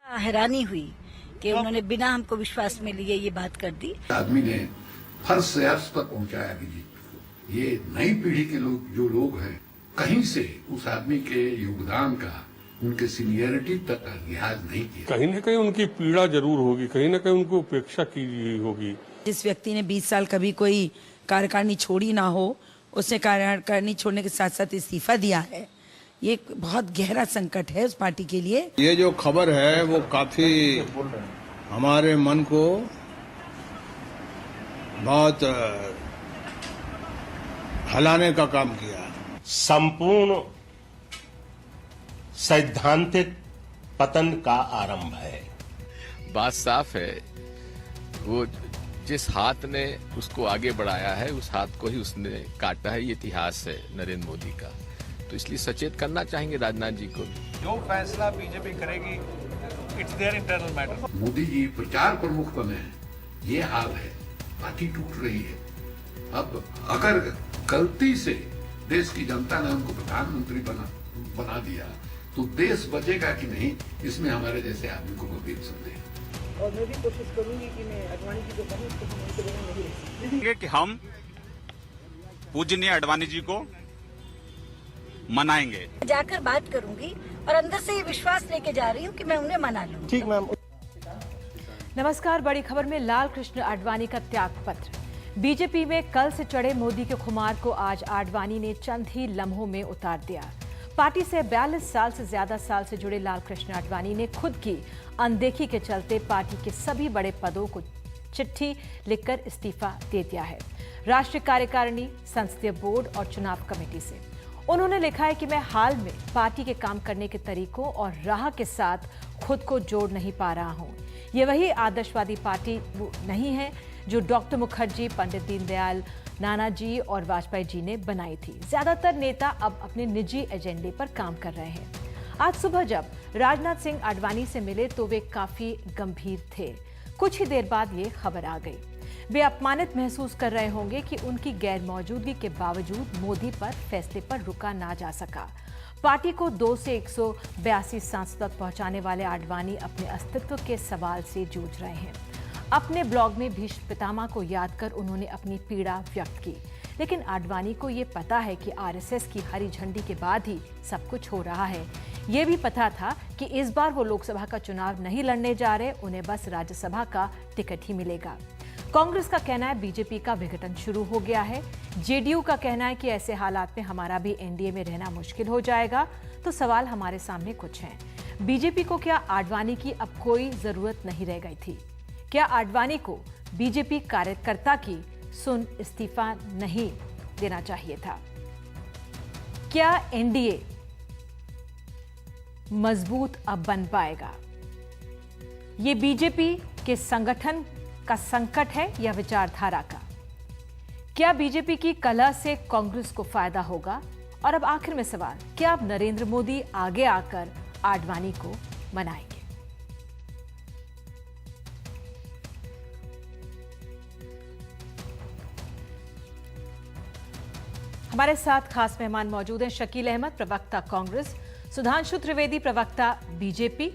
हैरानी हुई कि उन्होंने बिना हमको विश्वास में लिए ये बात कर दी। आदमी ने फर्श से अर्श तक पहुंचाया बीजेपी को। ये नई पीढ़ी के लोग जो लोग हैं, कहीं से उस आदमी के योगदान का, उनके सीनियरिटी तक का लिहाज नहीं किया। कहीं न कहीं उनकी पीड़ा जरूर होगी, कहीं न कहीं उनको उपेक्षा की गई होगी। जिस व्यक्ति ने 20 साल कभी कोई कार्यकारिणी छोड़ी ना हो, उसने कार्यकारिणी छोड़ने के साथ साथ इस्तीफा दिया है, ये बहुत गहरा संकट है उस पार्टी के लिए। ये जो खबर है वो काफी हमारे मन को बहुत हिलाने का काम किया। संपूर्ण सैद्धांतिक पतन का आरंभ है। बात साफ है, वो जिस हाथ ने उसको आगे बढ़ाया है उस हाथ को ही उसने काटा है। ये इतिहास है नरेंद्र मोदी का, तो इसलिए सचेत करना चाहेंगे राजनाथ जी को। जो फैसला बीजेपी करेगी, it's their internal matter. Modi ji प्रचार प्रमुख बने हैं, ये हाल है, पार्टी टूट रही है। अब अगर गलती से देश की जनता ने उनको प्रधानमंत्री बना दिया तो देश बचेगा कि नहीं, इसमें हमारे जैसे आदमी को गंभीर संदेह। और मैं भी कोशिश करूंगी कि मैं अडवाणी जी को कहूं उसको नहीं रखेंगे कि हम पूजनीय अडवाणी जी को मनाएंगे। जाकर बात करूंगी और अंदर से ये विश्वास लेके जा रही हूँ कि मैं उन्हें मना लूंगी। ठीक मैम। नमस्कार, बड़ी खबर में लाल कृष्ण आडवाणी का त्याग पत्र। बीजेपी में कल से चढ़े मोदी के खुमार को आज आडवाणी ने चंद ही लम्हों में उतार दिया। पार्टी से 42 साल से ज्यादा साल से जुड़े लाल कृष्ण आडवाणी ने खुद की अनदेखी के चलते पार्टी के सभी बड़े पदों को चिट्ठी लिखकर इस्तीफा दे दिया है। राष्ट्रीय कार्यकारिणी, संसदीय बोर्ड और चुनाव कमेटी से उन्होंने लिखा है कि मैं हाल में पार्टी के काम करने के तरीकों और राह के साथ खुद को जोड़ नहीं पा रहा हूं। ये वही आदर्शवादी पार्टी नहीं है जो डॉक्टर मुखर्जी, पंडित दीनदयाल, नानाजी और वाजपेयी जी ने बनाई थी। ज्यादातर नेता अब अपने निजी एजेंडे पर काम कर रहे हैं। आज सुबह जब राजनाथ सिंह आडवाणी से मिले तो वे काफी गंभीर थे। कुछ ही देर बाद ये खबर आ गई। वे अपमानित महसूस कर रहे होंगे कि उनकी गैर मौजूदगी के बावजूद मोदी पर फैसले पर रुका ना जा सका। पार्टी को 2 से 182 सांसद तक पहुंचाने वाले आडवाणी अपने अस्तित्व के सवाल से जूझ रहे हैं। अपने ब्लॉग में भीष्म पितामह को याद कर उन्होंने अपनी पीड़ा व्यक्त की, लेकिन आडवाणी को ये पता है कि आरएसएस की हरी झंडी के बाद ही सब कुछ हो रहा है। ये भी पता था कि इस बार वो लोकसभा का चुनाव नहीं लड़ने जा रहे, उन्हें बस राज्यसभा का टिकट ही मिलेगा। कांग्रेस का कहना है बीजेपी का विघटन शुरू हो गया है। जेडीयू का कहना है कि ऐसे हालात में हमारा भी एनडीए में रहना मुश्किल हो जाएगा। तो सवाल हमारे सामने कुछ हैं। बीजेपी को क्या आडवाणी की अब कोई जरूरत नहीं रह गई थी? क्या आडवाणी को बीजेपी कार्यकर्ता की सुन इस्तीफा नहीं देना चाहिए था? क्या एनडीए मजबूत अब बन पाएगा? ये बीजेपी के संगठन का संकट है या विचारधारा का? क्या बीजेपी की कलह से कांग्रेस को फायदा होगा? और अब आखिर में सवाल, क्या अब नरेंद्र मोदी आगे आकर आडवाणी को मनाएंगे? हमारे साथ खास मेहमान मौजूद हैं। शकील अहमद, प्रवक्ता कांग्रेस, सुधांशु त्रिवेदी, प्रवक्ता बीजेपी,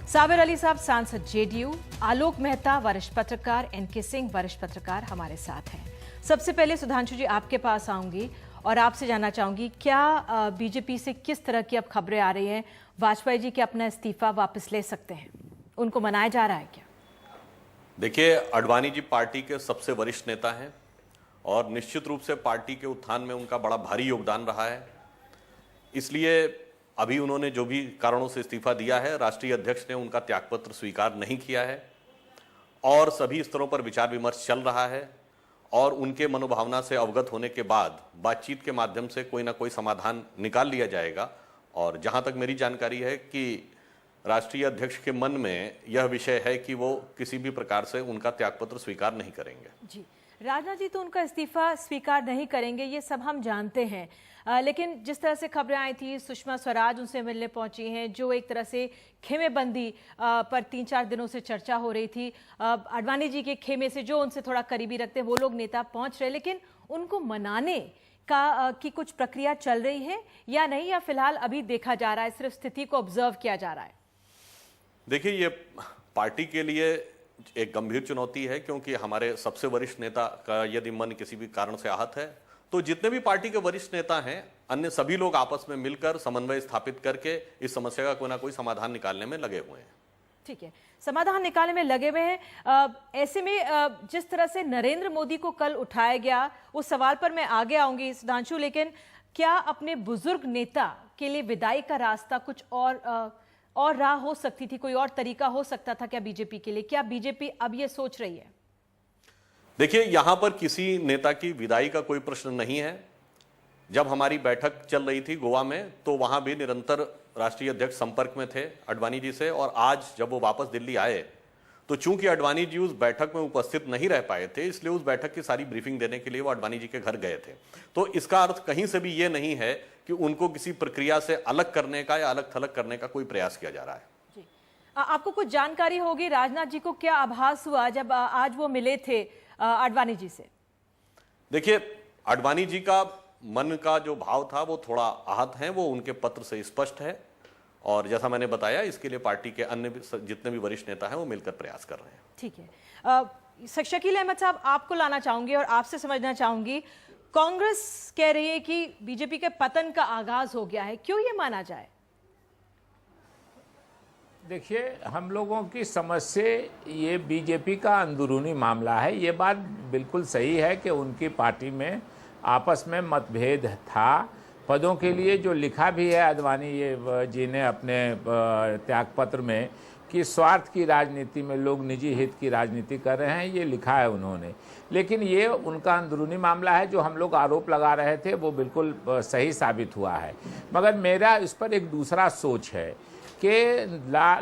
साबिर अली साहब, सांसद जेडीयू, आलोक मेहता, वरिष्ठ पत्रकार, एनके सिंह, वरिष्ठ पत्रकार हमारे साथ हैं। सबसे पहले सुधांशु जी आपके पास आऊंगी और आपसे जानना चाहूंगी, क्या बीजेपी से किस तरह की अब खबरें आ रही हैं? वाजपेयी जी के अपना इस्तीफा वापस ले सकते हैं, उनको मनाया जा रहा है क्या? देखिए, आडवाणी जी पार्टी के सबसे वरिष्ठ नेता हैं और निश्चित रूप से पार्टी के उत्थान में उनका बड़ा भारी योगदान रहा है। इसलिए अभी उन्होंने जो भी कारणों से इस्तीफा दिया है, राष्ट्रीय अध्यक्ष ने उनका त्यागपत्र स्वीकार नहीं किया है और सभी स्तरों पर विचार विमर्श चल रहा है और उनके मनोभावना से अवगत होने के बाद बातचीत के माध्यम से कोई ना कोई समाधान निकाल लिया जाएगा। और जहां तक मेरी जानकारी है कि राष्ट्रीय अध्यक्ष के मन में यह विषय है कि वो किसी भी प्रकार से उनका त्यागपत्र स्वीकार नहीं करेंगे। जी, राजनाथ जी तो उनका इस्तीफा स्वीकार नहीं करेंगे, ये सब हम जानते हैं। लेकिन जिस तरह से खबरें आई थी, सुषमा स्वराज उनसे मिलने पहुंची हैं, जो एक तरह से खेमेबंदी पर 3-4 दिनों से चर्चा हो रही थी। आडवाणी जी के खेमे से जो उनसे थोड़ा करीबी रखते हैं वो लोग नेता पहुंच रहे, लेकिन उनको मनाने का की कुछ प्रक्रिया चल रही है या नहीं, या फिलहाल अभी देखा जा रहा है, सिर्फ स्थिति को ऑब्जर्व किया जा रहा है? देखिए, ये पार्टी के लिए एक गंभीर चुनौती है, क्योंकि हमारे सबसे वरिष्ठ नेता का यदि मन किसी भी कारण से आहत है तो जितने भी पार्टी के वरिष्ठ नेता हैं, अन्य सभी लोग आपस में मिलकर समन्वय स्थापित करके इस समस्या का कोई ना कोई समाधान निकालने में लगे हुए हैं। ठीक है, समाधान निकालने में लगे हुए हैं। ऐसे में जिस तरह से नरेंद्र मोदी को कल उठाया गया, उस सवाल पर मैं आगे आऊंगी सुधांशु, लेकिन क्या अपने बुजुर्ग नेता के लिए विदाई का रास्ता कुछ और राह हो सकती थी, कोई और तरीका हो सकता था क्या बीजेपी के लिए? क्या बीजेपी अब ये सोच रही है? देखिए, यहां पर किसी नेता की विदाई का कोई प्रश्न नहीं है। जब हमारी बैठक चल रही थी गोवा में, तो वहां भी निरंतर राष्ट्रीय अध्यक्ष संपर्क में थे अडवाणी जी से, और आज जब वो वापस दिल्ली आए तो चूंकि अडवाणी जी उस बैठक में उपस्थित नहीं रह पाए थे, इसलिए उस बैठक की सारी ब्रीफिंग देने के लिए वो अडवाणी जी के घर गए थे। तो इसका अर्थ कहीं से भी ये नहीं है कि उनको किसी प्रक्रिया से अलग करने का या अलग थलग करने का कोई प्रयास किया जा रहा है। जी, आपको कुछ जानकारी होगी, राजनाथ जी को क्या आभास हुआ जब आज वो मिले थे अडवाणी जी से? देखिए, अडवाणी जी का मन का जो भाव था वो थोड़ा आहत है, वो उनके पत्र से स्पष्ट है, और जैसा मैंने बताया, इसके लिए पार्टी के अन्य जितने भी वरिष्ठ नेता हैं वो मिलकर प्रयास कर रहे हैं। ठीक है, शकील अहमद साहब, आपको लाना चाहूंगी और आपसे समझना चाहूंगी, कांग्रेस कह रही है कि बीजेपी के पतन का आगाज हो गया है, क्यों ये माना जाए? देखिए, हम लोगों की समझ से ये बीजेपी का अंदरूनी मामला है। ये बात बिल्कुल सही है कि उनकी पार्टी में आपस में मतभेद था। पदों के लिए जो लिखा भी है अडवाणी जी ने अपने त्यागपत्र में कि स्वार्थ की राजनीति में लोग निजी हित की राजनीति कर रहे हैं, ये लिखा है उन्होंने। लेकिन ये उनका अंदरूनी मामला है। जो हम लोग आरोप लगा रहे थे वो बिल्कुल सही साबित हुआ है। मगर मेरा इस पर एक दूसरा सोच है कि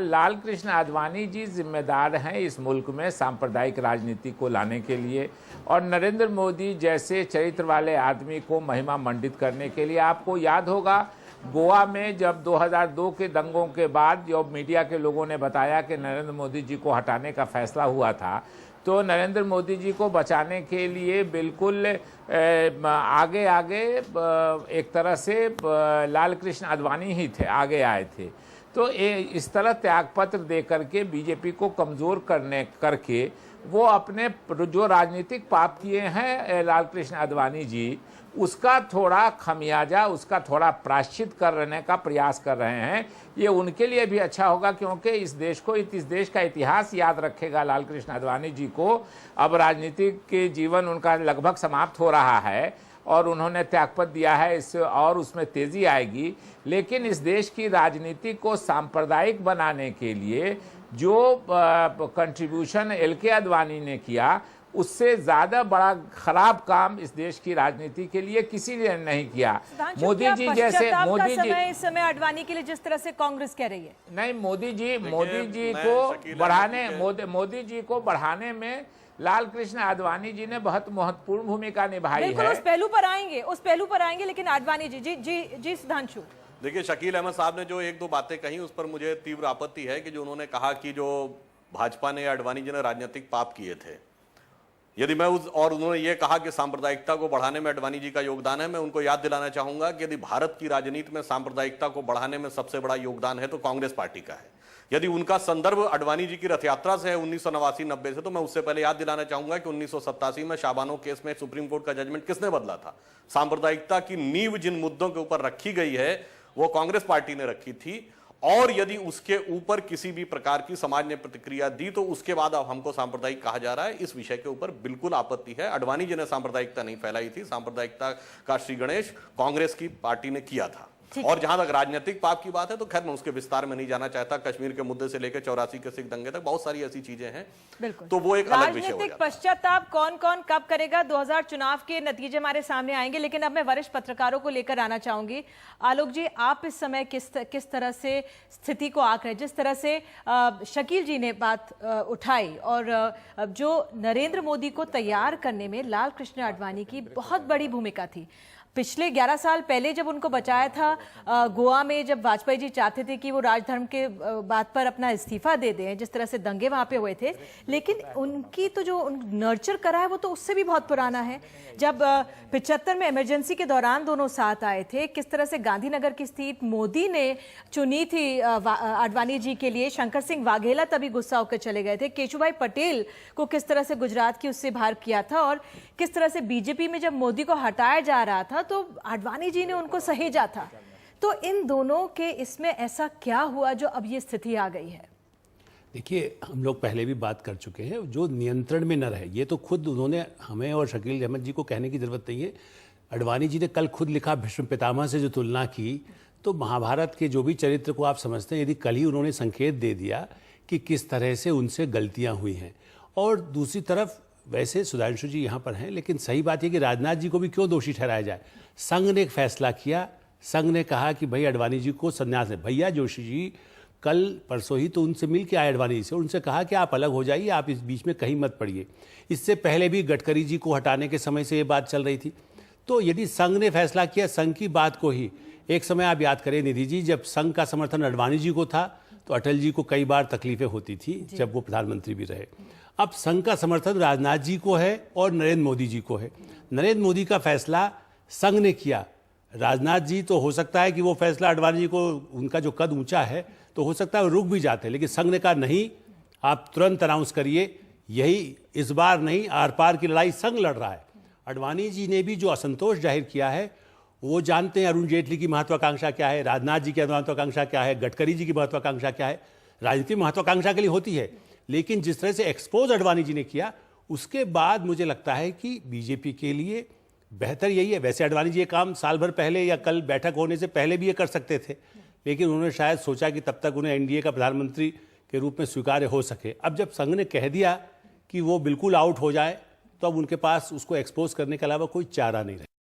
लाल कृष्ण आडवाणी जी जिम्मेदार हैं इस मुल्क में सांप्रदायिक राजनीति को लाने के लिए, और नरेंद्र मोदी जैसे चरित्र वाले आदमी को महिमा मंडित करने के लिए। आपको याद होगा, गोवा में जब 2002 के दंगों के बाद जब मीडिया के लोगों ने बताया कि नरेंद्र मोदी जी को हटाने का फैसला हुआ था, तो नरेंद्र मोदी जी को बचाने के लिए बिल्कुल आगे एक तरह से लाल कृष्ण आडवाणी ही थे, आगे आए थे। तो इस तरह त्यागपत्र दे करके बीजेपी को कमज़ोर करके वो अपने जो राजनीतिक पाप किए हैं लाल कृष्ण आडवाणी जी, उसका थोड़ा खमियाजा, उसका थोड़ा प्रायश्चित करने का प्रयास कर रहे हैं। ये उनके लिए भी अच्छा होगा, क्योंकि इस देश का इतिहास याद रखेगा लाल कृष्ण आडवाणी जी को। अब राजनीतिक जीवन उनका लगभग समाप्त हो रहा है और उन्होंने त्यागपत्र दिया है, इससे और उसमें तेजी आएगी। लेकिन इस देश की राजनीति को सांप्रदायिक बनाने के लिए जो कंट्रीब्यूशन एल.के. आडवाणी ने किया, उससे ज्यादा बड़ा खराब काम इस देश की राजनीति के लिए किसी ने नहीं किया। मोदी जी जैसे इस समय आडवाणी के लिए जिस तरह से कांग्रेस कह रही है, नहीं, मोदी जी को बढ़ाने में लाल कृष्ण आडवाणी जी ने बहुत महत्वपूर्ण भूमिका निभाई है। उस पहलू पर आएंगे, लेकिन आडवाणी जी सुधांशु, देखिए, शकील अहमद साहब ने जो एक दो बातें कही उस पर मुझे तीव्र आपत्ति है कि जो उन्होंने कहा कि जो भाजपा ने, आडवाणी जी ने राजनीतिक पाप किए थे, यदि मैं और उन्होंने ये कहा कि सांप्रदायिकता को बढ़ाने में आडवाणी जी का योगदान है, मैं उनको याद दिलाना चाहूंगा कि यदि भारत की राजनीति में सांप्रदायिकता को बढ़ाने में सबसे बड़ा योगदान है तो कांग्रेस पार्टी का है। यदि उनका संदर्भ आडवाणी जी की रथ यात्रा से है 1989-90 से, तो मैं उससे पहले याद दिलाना चाहूंगा कि 1987 में शाबानो केस में सुप्रीम कोर्ट का जजमेंट किसने बदला था? सांप्रदायिकता की नींव जिन मुद्दों के ऊपर रखी गई है वो कांग्रेस पार्टी ने रखी थी, और यदि उसके ऊपर किसी भी प्रकार की समाज ने प्रतिक्रिया दी तो उसके बाद अब हमको सांप्रदायिक कहा जा रहा है। इस विषय के ऊपर बिल्कुल आपत्ति है। आडवाणी जी ने सांप्रदायिकता नहीं फैलाई थी, सांप्रदायिकता का श्री गणेश कांग्रेस की पार्टी ने किया था। और जहां तक राजनीतिक पाप की बात है तो खैर मैं उसके विस्तार में नहीं जाना चाहता। कश्मीर के मुद्दे से लेकर 84 के सिख दंगे तक बहुत सारी ऐसी चीजें हैं, बिल्कुल, तो वो एक अलग विषय हो राजनीतिक पश्चाताप कौन कब करेगा, 2000 चुनाव के नतीजे हमारे सामने आएंगे। लेकिन अब मैं वरिष्ठ पत्रकारों को लेकर आना चाहूंगी। आलोक जी, आप इस समय किस तरह से स्थिति को आंक रहे हैं? जिस तरह से शकील जी ने बात उठाई, और जो नरेंद्र मोदी को तैयार करने में लाल कृष्ण आडवाणी की बहुत बड़ी भूमिका थी, पिछले 11 साल पहले जब उनको बचाया था गोवा में, जब वाजपेयी जी चाहते थे कि वो राजधर्म के बात पर अपना इस्तीफा दे दें, जिस तरह से दंगे वहां पे हुए थे, लेकिन उनकी तो जो नर्चर करा है वो तो उससे भी बहुत पुराना है। जब 75 में इमरजेंसी के दौरान दोनों साथ आए थे, किस तरह से गांधीनगर की सीट मोदी ने चुनी थी आडवाणी जी के लिए, शंकर सिंह वाघेला तभी गुस्सा होकर चले गए थे, केशुभाई पटेल को किस तरह से गुजरात की उससे बाहर किया था, और किस तरह से बीजेपी में जब मोदी को हटाया जा रहा था तो आडवाणी जी ने उनको सहेजा था। तो इन दोनों के इसमें ऐसा क्या हुआ जो अब ये स्थिति आ गई है? देखिए, हम लोग पहले भी बात कर चुके हैं, जो नियंत्रण में न रहे, ये तो खुद उन्होंने हमें और शकील अहमद जी को कहने की जरूरत नहीं है। आडवाणी जी ने कल खुद लिखा, भीष्म पितामह से जो तुलना की, तो महाभारत के जो भी चरित्र को आप समझते हैं, यदि कल ही उन्होंने संकेत दे दिया कि किस तरह से उनसे गलतियां हुई हैं। और दूसरी तरफ वैसे सुधांशु जी यहाँ पर हैं, लेकिन सही बात यह कि राजनाथ जी को भी क्यों दोषी ठहराया जाए। संघ ने एक फैसला किया, संघ ने कहा कि भाई आडवाणी जी को संन्यास है। भैया जोशी जी कल परसों ही तो उनसे मिल के आए आडवाणी जी से, उनसे कहा कि आप अलग हो जाइए, आप इस बीच में कहीं मत पड़िए। इससे पहले भी गडकरी जी को हटाने के समय से ये बात चल रही थी। तो यदि संघ ने फैसला किया, संघ की बात को ही, एक समय आप याद करें निधि जी, जब संघ का समर्थन आडवाणी जी को था तो अटल जी को कई बार तकलीफें होती थी जब वो प्रधानमंत्री भी रहे। अब संघ का समर्थन राजनाथ जी को है और नरेंद्र मोदी जी को है। नरेंद्र मोदी का फैसला संघ ने किया, राजनाथ जी तो हो सकता है कि वो फैसला आडवाणी जी को, उनका जो कद ऊंचा है तो हो सकता है वो रुक भी जाते, लेकिन संघ ने कहा नहीं, आप तुरंत अनाउंस करिए, यही इस बार नहीं, आर पार की लड़ाई संघ लड़ रहा है। आडवाणी जी ने भी जो असंतोष जाहिर किया है, वो जानते हैं अरुण जेटली की महत्वाकांक्षा क्या है, राजनाथ जी की महत्वाकांक्षा क्या है, गडकरी जी की महत्वाकांक्षा क्या है। राजनीति महत्वाकांक्षा के लिए होती है, लेकिन जिस तरह से एक्सपोज आडवाणी जी ने किया, उसके बाद मुझे लगता है कि बीजेपी के लिए बेहतर यही है। वैसे आडवाणी जी ये काम साल भर पहले या कल बैठक होने से पहले भी ये कर सकते थे, लेकिन उन्होंने शायद सोचा कि तब तक उन्हें एनडीए का प्रधानमंत्री के रूप में स्वीकार्य हो सके। अब जब संघ ने कह दिया कि वो बिल्कुल आउट हो जाए, तो अब उनके पास उसको एक्सपोज करने के अलावा कोई चारा नहीं रहा।